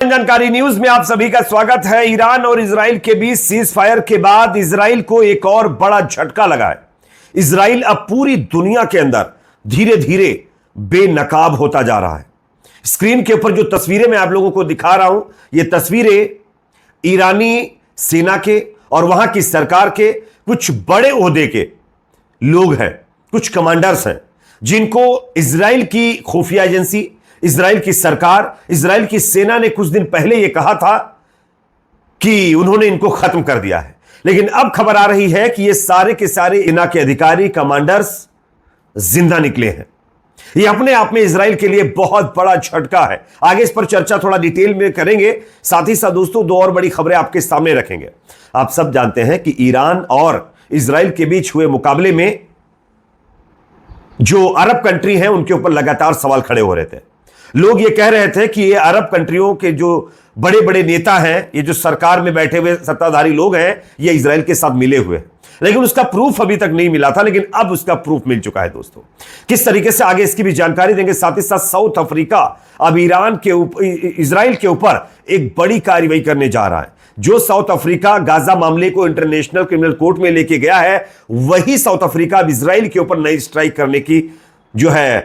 जानकारी न्यूज में आप सभी का स्वागत है। ईरान और इजराइल के बीच सीज फायर के बाद इजराइल को एक और बड़ा झटका लगा है। इजराइल अब पूरी दुनिया के अंदर धीरे धीरे बेनकाब होता जा रहा है। स्क्रीन के ऊपर जो तस्वीरें मैं आप लोगों को दिखा रहा हूं, ये तस्वीरें ईरानी सेना के और वहां की सरकार के कुछ बड़े ओहदे के लोग हैं, कुछ कमांडर्स हैं, जिनको इजराइल की खुफिया एजेंसी, इजराइल की सरकार, इजराइल की सेना ने कुछ दिन पहले यह कहा था कि उन्होंने इनको खत्म कर दिया है। लेकिन अब खबर आ रही है कि ये सारे के सारे इना के अधिकारी, कमांडर्स जिंदा निकले हैं। ये अपने आप में इजराइल के लिए बहुत बड़ा झटका है। आगे इस पर चर्चा थोड़ा डिटेल में करेंगे। साथ ही साथ दोस्तों दो और बड़ी खबरें आपके सामने रखेंगे। आप सब जानते हैं कि ईरान और इजराइल के बीच हुए मुकाबले में जो अरब कंट्री हैं उनके ऊपर लगातार सवाल खड़े हो रहे थे। लोग ये कह रहे थे कि ये अरब कंट्रियों के जो बड़े बड़े नेता हैं, ये जो सरकार में बैठे हुए सत्ताधारी लोग हैं, ये इजराइल के साथ मिले हुए हैं। लेकिन उसका प्रूफ अभी तक नहीं मिला था, लेकिन अब उसका प्रूफ मिल चुका है। दोस्तों किस तरीके से, आगे इसकी भी जानकारी देंगे। साथ ही साथ साउथ अफ्रीका अब ईरान के ऊपर, इजराइल के ऊपर एक बड़ी कार्रवाई करने जा रहा है। जो साउथ अफ्रीका गाजा मामले को इंटरनेशनल क्रिमिनल कोर्ट में लेके गया है, वही साउथ अफ्रीका अब इजराइल के ऊपर नई स्ट्राइक करने की जो है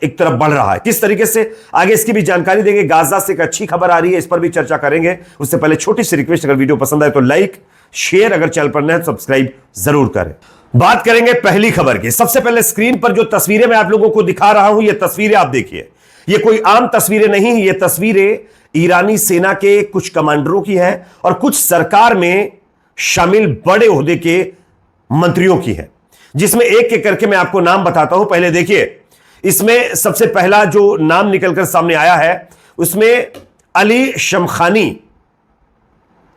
एक तरफ बढ़ रहा है। किस तरीके से, आगे इसकी भी जानकारी देंगे। गाजा से एक अच्छी खबर आ रही है, इस पर भी चर्चा करेंगे। उससे पहले छोटी सी रिक्वेस्ट, अगर वीडियो पसंद आए तो लाइक शेयर, अगर चैनल पर नए हैं तो सब्सक्राइब जरूर करें। बात करेंगे पहली खबर की। सबसे पहले स्क्रीन पर जो तस्वीरें मैं आप लोगों को दिखा रहा हूं, ये तस्वीरें आप देखिए। ये कोई आम तस्वीरें नहीं, ये तस्वीरें ईरानी सेना के कुछ कमांडरों की है और कुछ सरकार में शामिल बड़े ओहदे के मंत्रियों की है, जिसमें एक एक करके मैं आपको नाम बताता हूं। पहले देखिए, इसमें सबसे पहला जो नाम निकलकर सामने आया है, उसमें अली शमखानी,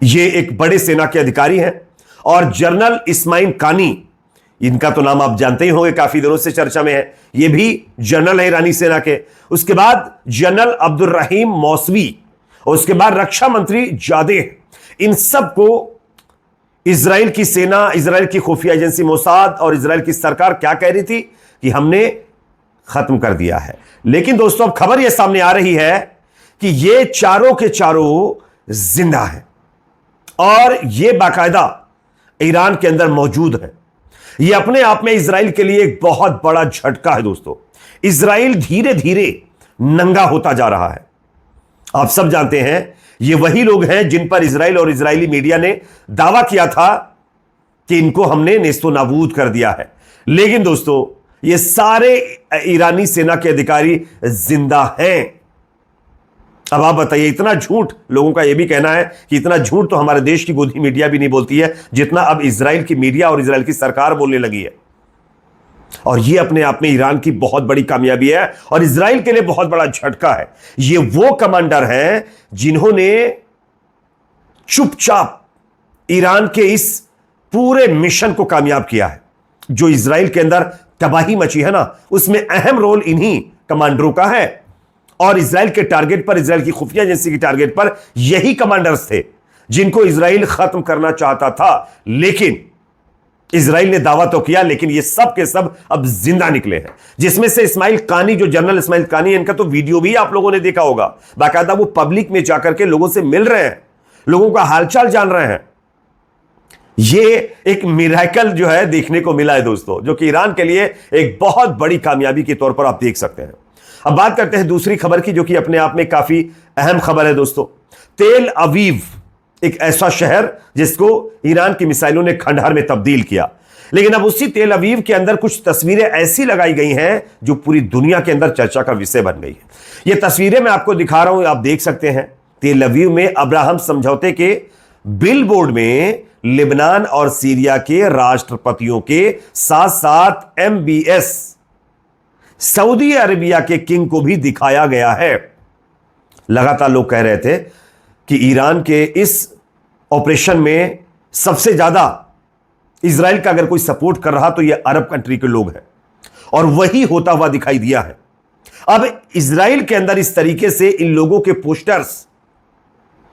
ये एक बड़े सेना के अधिकारी हैं, और जनरल इस्माइल कानी, इनका तो नाम आप जानते ही होंगे, काफी दिनों से चर्चा में है। ये भी जनरल है ईरानी सेना के। उसके बाद जनरल अब्दुल रहीम मौसवी, और उसके बाद रक्षा मंत्री जादेह। इन सबको इजराइल की सेना, इजराइल की खुफिया एजेंसी मोसाद और इजराइल की सरकार क्या कह रही थी कि हमने खत्म कर दिया है। लेकिन दोस्तों अब खबर यह सामने आ रही है कि ये चारों के चारों जिंदा हैं और ये बाकायदा ईरान के अंदर मौजूद है। ये अपने आप में इजराइल के लिए एक बहुत बड़ा झटका है। दोस्तों इजराइल धीरे धीरे नंगा होता जा रहा है। आप सब जानते हैं ये वही लोग हैं जिन पर इजराइल और इजरायली मीडिया ने दावा किया था कि इनको हमने नेस्तो नाबूद कर दिया है। लेकिन दोस्तों ये सारे ईरानी सेना के अधिकारी जिंदा हैं। अब आप बताइए, इतना झूठ, लोगों का यह भी कहना है कि इतना झूठ तो हमारे देश की गोदी मीडिया भी नहीं बोलती है जितना अब इजराइल की मीडिया और इजराइल की सरकार बोलने लगी है। और यह अपने आप में ईरान की बहुत बड़ी कामयाबी है और इजराइल के लिए बहुत बड़ा झटका है। ये वो कमांडर हैं जिन्होंने चुपचाप ईरान के इस पूरे मिशन को कामयाब किया है। जो इजराइल के अंदर तबाही मची है ना, उसमें अहम रोल इन्हीं कमांडरों का है। और इजराइल के टारगेट पर, इजराइल की खुफिया एजेंसी के टारगेट पर यही कमांडर्स थे जिनको इजराइल खत्म करना चाहता था। लेकिन इजराइल ने दावा तो किया, लेकिन ये सब के सब अब जिंदा निकले हैं। जिसमें से इस्माइल कानी, जो जनरल इस्माइल कानी, इनका तो वीडियो भी आप लोगों ने देखा होगा। बाकायदा वो पब्लिक में जाकर के लोगों से मिल रहे हैं, लोगों का हालचाल जान रहे हैं। ये एक मिरेकल जो है देखने को मिला है दोस्तों, जो कि ईरान के लिए एक बहुत बड़ी कामयाबी के तौर पर आप देख सकते हैं। अब बात करते हैं दूसरी खबर की, जो कि अपने आप में काफी अहम खबर है दोस्तों। तेल अवीव, एक ऐसा शहर जिसको ईरान की मिसाइलों ने खंडहर में तब्दील किया। लेकिन अब उसी तेल अवीव के अंदर कुछ तस्वीरें ऐसी लगाई गई हैं जो पूरी दुनिया के अंदर चर्चा का विषय बन गई है। ये तस्वीरें मैं आपको दिखा रहा हूं, आप देख सकते हैं। तेल अवीव में अब्राहम समझौते के बिल बोर्ड में लेबनान और सीरिया के राष्ट्रपतियों के साथ साथ MBS सऊदी अरेबिया के किंग को भी दिखाया गया है। लगातार लोग कह रहे थे कि ईरान के इस ऑपरेशन में सबसे ज्यादा इजराइल का अगर कोई सपोर्ट कर रहा तो यह अरब कंट्री के लोग हैं, और वही होता हुआ दिखाई दिया है। अब इजराइल के अंदर इस तरीके से इन लोगों के पोस्टर्स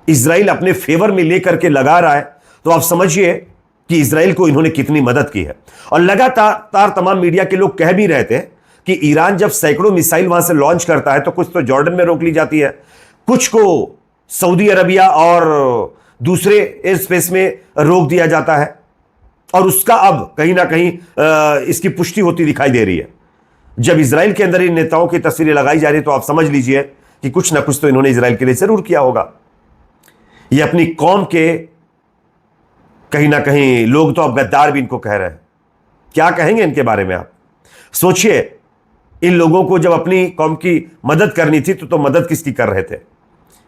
इजराइल अपने फेवर में लेकर के लगा रहा है, तो आप समझिए कि इजराइल को इन्होंने कितनी मदद की है। और लगातार तमाम मीडिया के लोग कह भी रहे थे कि ईरान जब सैकड़ों मिसाइल वहां से लॉन्च करता है तो कुछ तो जॉर्डन में रोक ली जाती है, कुछ को सऊदी अरबिया और दूसरे एयर स्पेस में रोक दिया जाता है, और उसका अब कहीं ना कहीं इसकी पुष्टि होती दिखाई दे रही है। जब इजराइल के अंदर इन नेताओं की तस्वीरें लगाई जा रही है तो आप समझ लीजिए कि कुछ ना कुछ तो इन्होंने इजराइल के लिए जरूर किया होगा। ये अपनी कौम के कहीं ना कहीं लोग तो अब गद्दार भी इनको कह रहे हैं। क्या कहेंगे इनके बारे में आप सोचिए। इन लोगों को जब अपनी कौम की मदद करनी थी तो मदद किसकी कर रहे थे।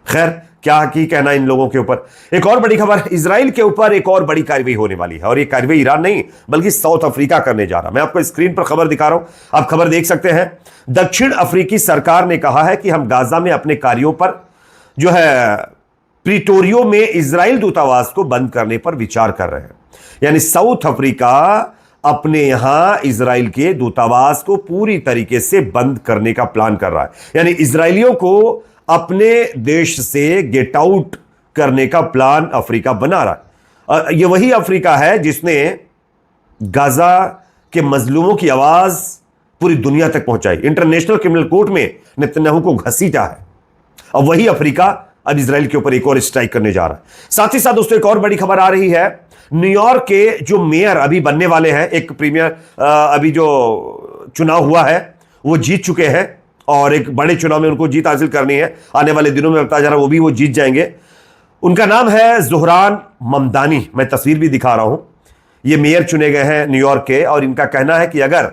खैर, क्या की कहना इन लोगों के ऊपर। एक और बड़ी खबर, इजराइल के ऊपर एक और बड़ी कार्रवाई होने वाली है, और ये कार्रवाई ईरान नहीं बल्कि साउथ अफ्रीका करने जा रहा। मैं आपको स्क्रीन पर खबर दिखा रहा हूं, आप खबर देख सकते हैं। दक्षिण अफ्रीकी सरकार ने कहा है कि हम गाजा में अपने कार्यों पर जो है प्रिटोरियो में इजराइल दूतावास को बंद करने पर विचार कर रहे हैं। यानी साउथ अफ्रीका अपने यहां इजराइल के दूतावास को पूरी तरीके से बंद करने का प्लान कर रहा है। यानी इजरायलियों को अपने देश से गेट आउट करने का प्लान अफ्रीका बना रहा है। यह वही अफ्रीका है जिसने गाजा के मजलूमों की आवाज पूरी दुनिया तक पहुंचाई, इंटरनेशनल क्रिमिनल कोर्ट में नेतन्याहू को घसीटा है। और वही अफ्रीका अब इजराइल के ऊपर एक और स्ट्राइक करने जा रहा है। साथ ही साथ दोस्तों एक और बड़ी खबर आ रही है, न्यूयॉर्क के जो मेयर अभी बनने वाले हैं, एक प्रीमियर अभी जो चुनाव हुआ है वो जीत चुके हैं, और एक बड़े चुनाव में उनको जीत हासिल करनी है। आने वाले दिनों में बताया जा रहा है वो जीत जाएंगे। उनका नाम है ज़ोहरान ममदानी। मैं तस्वीर भी दिखा रहा हूं। ये मेयर चुने गए हैं न्यूयॉर्क के, और इनका कहना है कि अगर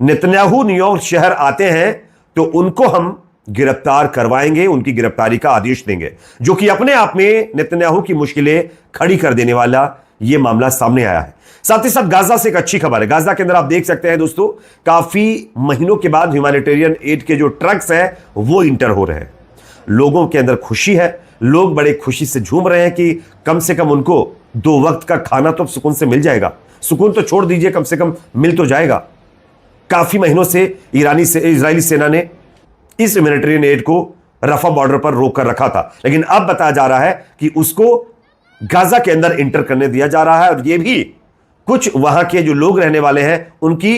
नेतन्याहू न्यूयॉर्क शहर आते हैं तो उनको हम गिरफ्तार करवाएंगे, उनकी गिरफ्तारी का आदेश देंगे, जो कि अपने आप में नेतन्याहू की मुश्किलें खड़ी कर देने वाला यह मामला सामने आया है। साथ ही साथ गाजा से एक अच्छी खबर है। गाजा के अंदर आप देख सकते हैं दोस्तों, काफी महीनों के बाद ह्यूमैनिटेरियन एड के जो ट्रक्स हैं वो इंटर हो रहे हैं। लोगों के अंदर खुशी है, लोग बड़े खुशी से झूम रहे हैं कि कम से कम उनको 2 वक्त का खाना तो सुकून से मिल जाएगा। सुकून तो छोड़ दीजिए, कम से कम मिल तो जाएगा। काफी महीनों से इजरायली सेना ने इस ह्यूमैनिटेरियन एड को रफा बॉर्डर पर रोक कर रखा था, लेकिन अब बताया जा रहा है कि उसको गाजा के अंदर इंटर करने दिया जा रहा है, और यह भी कुछ वहां के जो लोग रहने वाले हैं उनकी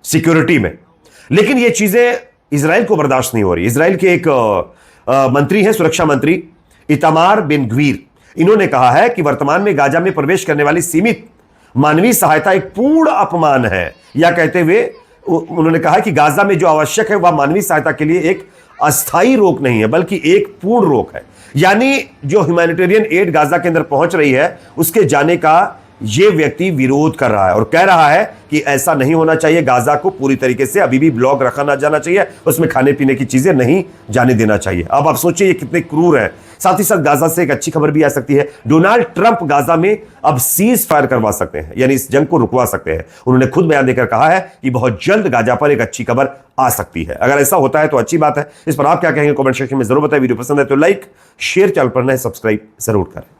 सिक्योरिटी में। लेकिन ये चीजें इजराइल को बर्दाश्त नहीं हो रही। इजराइल के एक मंत्री हैं, सुरक्षा मंत्री इतामार बिन ग्वीर, इन्होंने कहा है कि वर्तमान में गाजा में प्रवेश करने वाली सीमित मानवीय सहायता एक पूर्ण अपमान है। या कहते हुए उन्होंने कहा कि गाजा में जो आवश्यक है वह मानवीय सहायता के लिए एक अस्थायी रोक नहीं है बल्कि एक पूर्ण रोक है। यानी जो ह्यूमैनिटेरियन एड गाजा के अंदर पहुंच रही है उसके जाने का यह व्यक्ति विरोध कर रहा है, और कह रहा है कि ऐसा नहीं होना चाहिए। गाजा को पूरी तरीके से अभी भी ब्लॉक रखा ना जाना चाहिए, उसमें खाने पीने की चीजें नहीं जाने देना चाहिए। अब आप सोचिए ये कितने क्रूर हैं। साथ ही साथ गाजा से एक अच्छी खबर भी आ सकती है। डोनाल्ड ट्रंप गाजा में अब सीज फायर करवा सकते हैं, यानी इस जंग को रुकवा सकते हैं। उन्होंने खुद बयान देकर कहा है कि बहुत जल्द गाजा पर एक अच्छी खबर आ सकती है। अगर ऐसा होता है तो अच्छी बात है। इस पर आप क्या कहेंगे कमेंट सेक्शन में जरूर बताएं। वीडियो पसंद है तो लाइक शेयर, चैनल पर नए सब्सक्राइब जरूर करें।